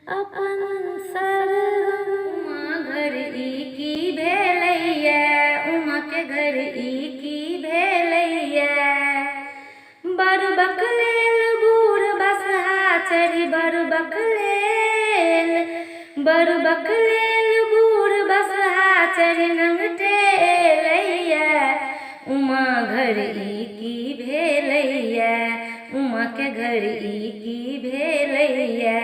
अपन सरगम उमा घर ई की भेलैया, उमा के घर ई की भेलैया। बरबक लेल बूढ़ बसहा चढ़ी, बरबक लेल बूढ़ बसहा चढ़ी नंगटे लैया। उमा घर ई की भेलैया, उमा के घर ई की भेलैया।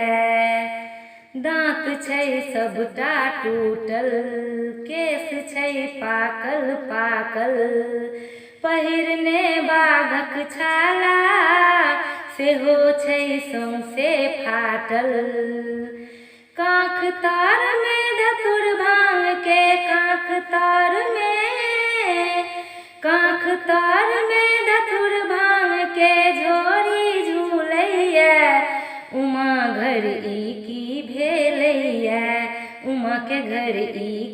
दाँत छै सबटा टूटल, केस छै पाकल पाकल, पहिरने बाघक छाला सेहो छै सौंसे फाटल। काँख तार में धतुर भांग के, काँख तार में धतुर भांग के झोरी झूलैया। उमा घर ई की भेलैया, उमा के घर ई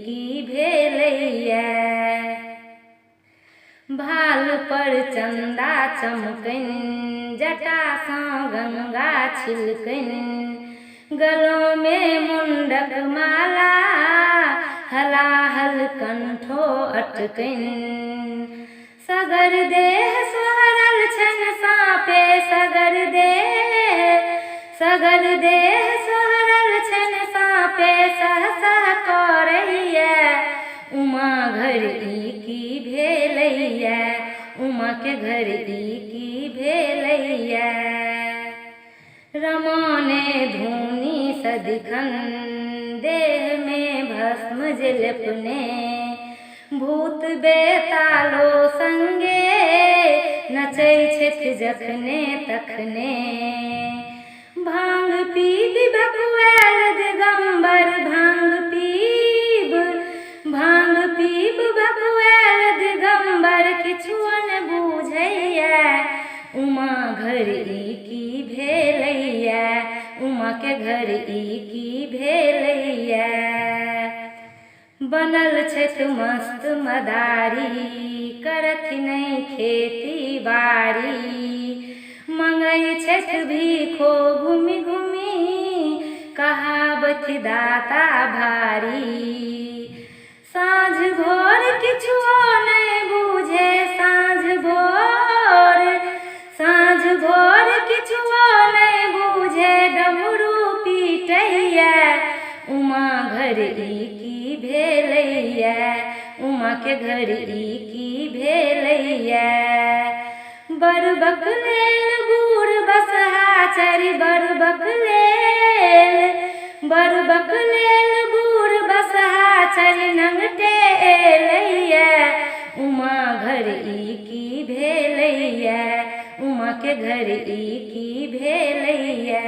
की भेलैया। भाल पर चंदा चमकनि, जटा सँ गंगा छिलकनि, गलों में मुंडक माला हलाहल कंठो अटकनि। सगर देह सोहरल छन साँपे, सगर देह सोहरल छन साँपे सह सह करैया। उमा घर ई की भेलैया, उमा के घर ई की भेलैया। रमौने धूनी सदिखन, देह में भस्म जलपने, भूत बेतालो संगे नचै छथि जखने तखने। भांग पीब भकुआयल दिगंबर, भांग पीब भकुआयल दिगंबर, किछुओ न बुझैया। उमा घर ई की भेलैया, उमा के घर ई की भेलैया। बनल छथि मस्त मदारी, करथि नहीं खेती बाड़ी, मंगै छथि भीखो घूमि घूमि, कहावथि दाता भारी। साँझ भोर किछुओ नहीं बूझे, साँझ भोर किछुओ नहीं बूझे, डमरू पीटैया। उमा घर ई की भेलैया, उमा के घर ई की भेलैया। बरबक लेल बूढ़ बसहा चढ़ी, बरबक लेल बूढ़ बसहा चढ़ी नंगटे लैया। उमा घर ई की भेलैया, उमा के घर ई की भेलैया।